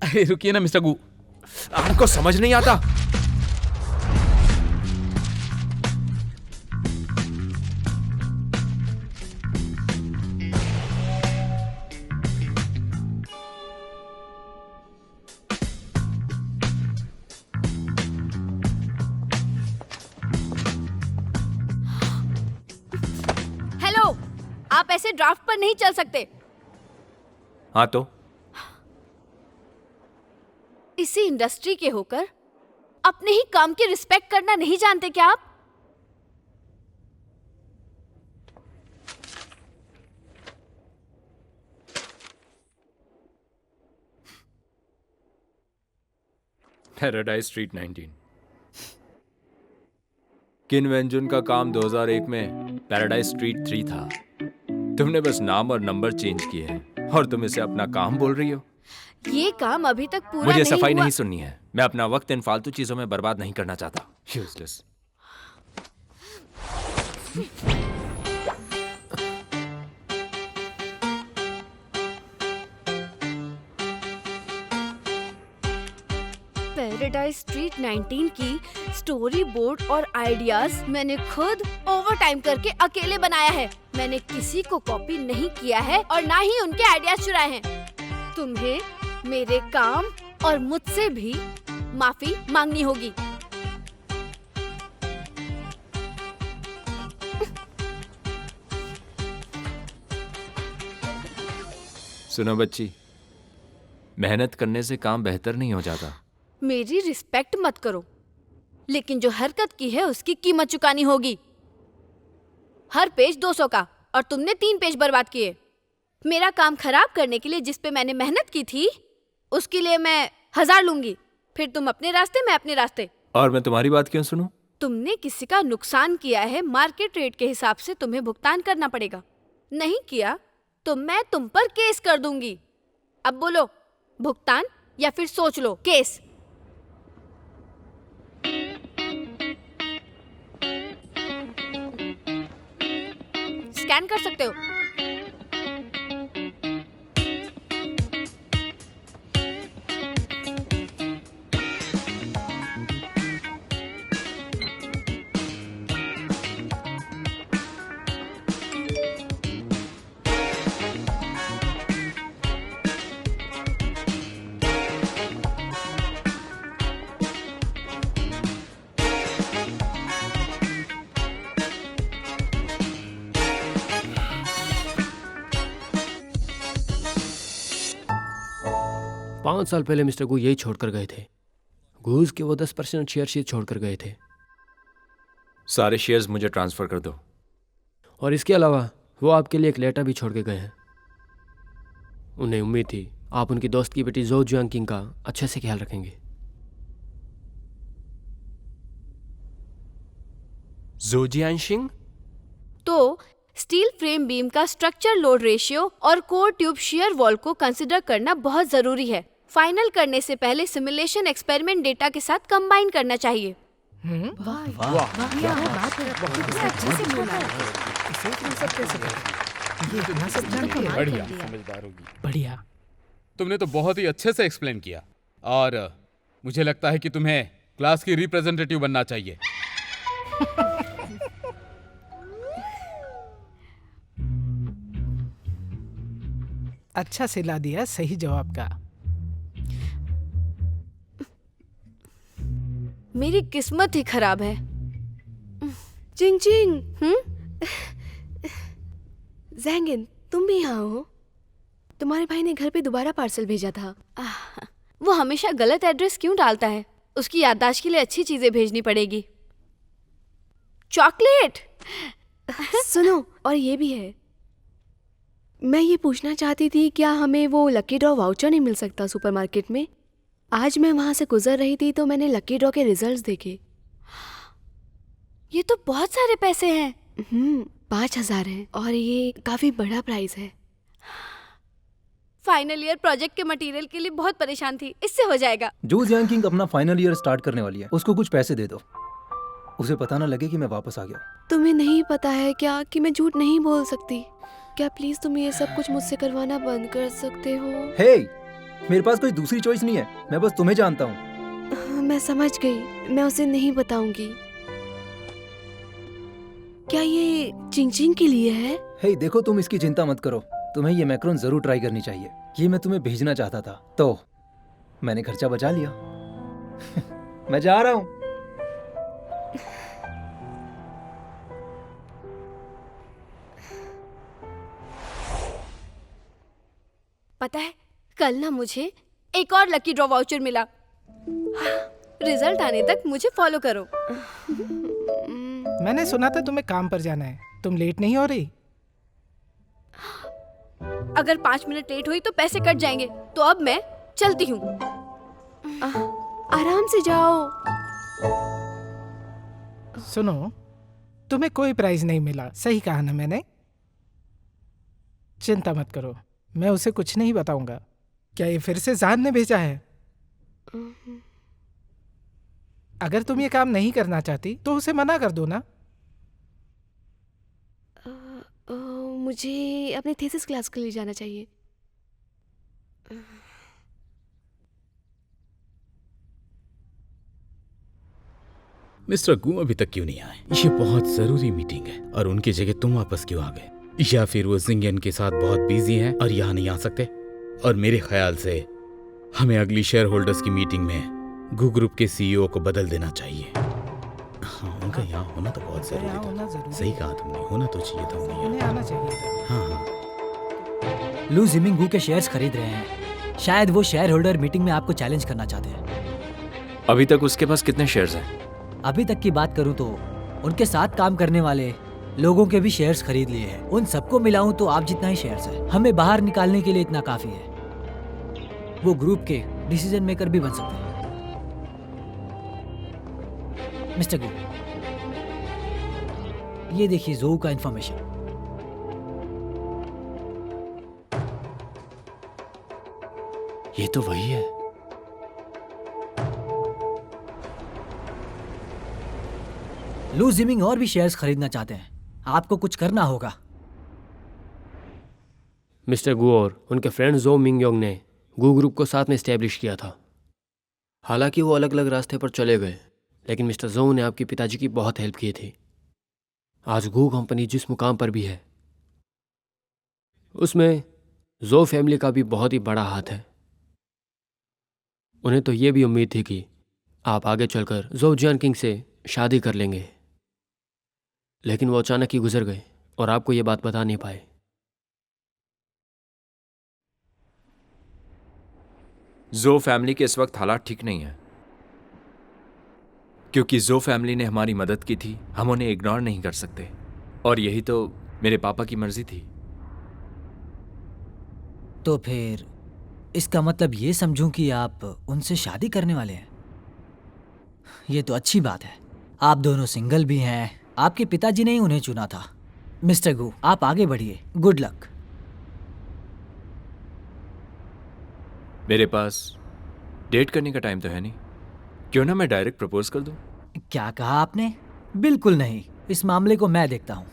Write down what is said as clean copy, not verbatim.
अरे रुकिए ना मिस्टर गु। आपको समझ नहीं आता? हेलो, आप ऐसे ड्राफ्ट पर नहीं चल सकते। हाँ तो इसी इंडस्ट्री के होकर अपने ही काम की रिस्पेक्ट करना नहीं जानते क्या आप? Paradise street 19। किन वेंजुन का काम 2001 में पैराडाइज स्ट्रीट 3 था। तुमने बस नाम और नंबर चेंज किए हैं और तुम इसे अपना काम बोल रही हो। ये काम अभी तक पूरा मुझे नहीं सफाई हुआ। नहीं सुननी है। मैं अपना वक्त इन फालतू चीजों में बर्बाद नहीं करना चाहता। यूजलेस। पैराडाइज स्ट्रीट 19 की स्टोरी बोर्ड और आइडियाज मैंने खुद ओवर टाइम करके अकेले बनाया है। मैंने किसी को कॉपी नहीं किया है और ना ही उनके आइडियाज चुराए हैं। तुम्हें मेरे काम और मुझसे भी माफी मांगनी होगी। सुनो बच्ची, मेहनत करने से काम बेहतर नहीं हो जाता। मेरी रिस्पेक्ट मत करो, लेकिन जो हरकत की है उसकी कीमत चुकानी होगी। हर पेज 200 का और तुमने 3 पेज बर्बाद किए। मेरा काम खराब करने के लिए जिस पे मैंने मेहनत की थी उसके लिए मैं 1000 लूंगी। फिर तुम अपने रास्ते, मैं अपने रास्ते। और मैं तुम्हारी बात क्यों सुनूं? तुमने किसी का नुकसान किया है, मार्केट रेट के हिसाब से तुम्हें भुगतान करना पड़ेगा। नहीं किया तो मैं तुम पर केस कर दूंगी। अब बोलो, भुगतान या फिर सोच लो केस। स्कैन कर सकते हो। पाँच साल पहले मिस्टर गु यही छोड़कर गए थे। घूस के वो 10% शेयर शीट छोड़कर गए थे। सारे शेयर्स मुझे ट्रांसफर कर दो। और इसके अलावा वो आपके लिए एक लेटर भी छोड़ के गए हैं। उन्हें उम्मीद थी आप उनकी दोस्त की बेटी जो जियांग का अच्छे से ख्याल रखेंगे। जोजियानशिंग? तो स्टील फ्रेम बीम का स्ट्रक्चर लोड रेशियो और कोर ट्यूब शियर वॉल को कंसिडर करना बहुत जरूरी है। फाइनल करने से पहले सिमुलेशन एक्सपेरिमेंट डेटा के साथ कंबाइन करना चाहिए। बढ़िया, समझदार होगी। बढ़िया। तुमने तो बहुत ही अच्छे से एक्सप्लेन किया और मुझे लगता है कि तुम्हें क्लास की रिप्रेजेंटेटिव बनना चाहिए। अच्छा सिला दिया सही जवाब का। मेरी किस्मत ही खराब है। चिंग चिंग, जैंगिन, तुम भी यहाँ हो? तुम्हारे भाई ने घर पे दोबारा पार्सल भेजा था। वो हमेशा गलत एड्रेस क्यों डालता है? उसकी याददाश्त के लिए अच्छी चीजें भेजनी पड़ेगी। चॉकलेट। सुनो, और ये भी है। मैं ये पूछना चाहती थी, क्या हमें वो लकी ड्रॉ वाउचर नहीं मिल सकता सुपरमार्केट में? आज मैं वहां से गुजर रही थी तो मैंने लकी ड्रॉ के रिजल्ट्स देखे। ये तो बहुत सारे पैसे हैं। 5000 है और ये काफी बड़ा प्राइस है। फाइनल ईयर प्रोजेक्ट के मटेरियल के लिए बहुत परेशान थी, इससे हो जाएगा। जो जियांग अपना फाइनल ईयर स्टार्ट करने वाली है, उसको कुछ पैसे दे दो। उसे पता ना लगे कि मैं वापस आ गया। तुम्हें नहीं पता है क्या कि मैं झूठ नहीं बोल सकती? क्या प्लीज तुम ये सब कुछ मुझसे करवाना बंद कर सकते हो? हे, मेरे पास कोई दूसरी चॉइस नहीं है, मैं बस तुम्हें जानता हूँ। मैं समझ गई, मैं उसे नहीं बताऊंगी। क्या ये चिंग चिंग के लिए है? हे देखो, तुम इसकी चिंता मत करो, तुम्हें ये मैक्रोन जरूर ट्राई करनी चाहिए। ये मैं तुम्हें भेजना चाहता था, तो मैंने खर्चा बचा लिया। मैं जा रहा हूँ। पता है, कल ना मुझे एक और लकी ड्रॉ वाउचर मिला। रिजल्ट आने तक मुझे फॉलो करो। मैंने सुना था तुम्हें काम पर जाना है, तुम लेट नहीं हो रही? अगर 5 मिनट लेट हुई तो पैसे कट जाएंगे, तो अब मैं चलती हूँ। आराम से जाओ। सुनो, तुम्हें कोई प्राइज नहीं मिला, सही कहा ना मैंने? चिंता मत करो, मैं उसे कुछ नहीं बताऊंगा। क्या ये फिर से जान ने भेजा है? अगर तुम ये काम नहीं करना चाहती तो उसे मना कर दो ना। मुझे अपने थीसिस क्लास के लिए जाना चाहिए। मिस्टर गू अभी तक क्यों नहीं आए? ये बहुत जरूरी मीटिंग है और उनकी जगह तुम वापस क्यों आ गए? या फिर वो जिंगन के साथ बहुत बिजी हैं और यहाँ नहीं आ सकते? और मेरे ख्याल से हमें अगली शेयर होल्डर्स की मीटिंग में गू ग्रुप के सीईओ को बदल देना चाहिए। हाँ, उनका यहाँ होना तो बहुत जरूरी था। सही कहा तुमने, होना तो चाहिए था उन्हें उन्हें आना चाहिए था। हाँ हाँ। लू जिमिंग गू के शेयर्स खरीद रहे हैं। शायद वो शेयर होल्डर मीटिंग में आपको चैलेंज करना चाहते हैं। अभी तक उसके पास कितने शेयर्स हैं? अभी तक की बात करूं तो उनके साथ काम करने वाले लोगों के भी शेयर्स खरीद लिए हैं। उन सबको मिलाऊं तो आप जितना ही शेयर्स है। हमें बाहर निकालने के लिए इतना काफी है। वो ग्रुप के डिसीजन मेकर भी बन सकते हैं। मिस्टर गू, ये देखिए जोऊ का इंफॉर्मेशन। ये तो वही है। लू जिमिंग और भी शेयर्स खरीदना चाहते हैं। आपको कुछ करना होगा। मिस्टर गू और उनके फ्रेंड जो मिंग योंग ने गू ग्रुप को साथ में स्टैब्लिश किया था। हालांकि वो अलग अलग रास्ते पर चले गए, लेकिन मिस्टर जो ने आपके पिताजी की बहुत हेल्प की थी। आज गू कंपनी जिस मुकाम पर भी है, उसमें जो फैमिली का भी बहुत ही बड़ा हाथ है। उन्हें तो ये भी उम्मीद थी कि आप आगे चलकर जो जियान किंग से शादी कर लेंगे, लेकिन वो अचानक ही गुजर गए और आपको ये बात बता नहीं पाए। जो फैमिली के इस वक्त हालात ठीक नहीं है, क्योंकि जो फैमिली ने हमारी मदद की थी, हम उन्हें इग्नोर नहीं कर सकते। और यही तो मेरे पापा की मर्जी थी। तो फिर इसका मतलब ये समझूं कि आप उनसे शादी करने वाले हैं। ये तो अच्छी बात है। आप दोनों सिंगल भी हैं। आपके पिताजी ने ही उन्हें चुना था। मिस्टर गू, आप आगे बढ़िए। Good luck. मेरे पास डेट करने का टाइम तो है नहीं। क्यों ना मैं डायरेक्ट प्रपोज कर दूं? क्या कहा आपने? बिल्कुल नहीं। इस मामले को मैं देखता हूं।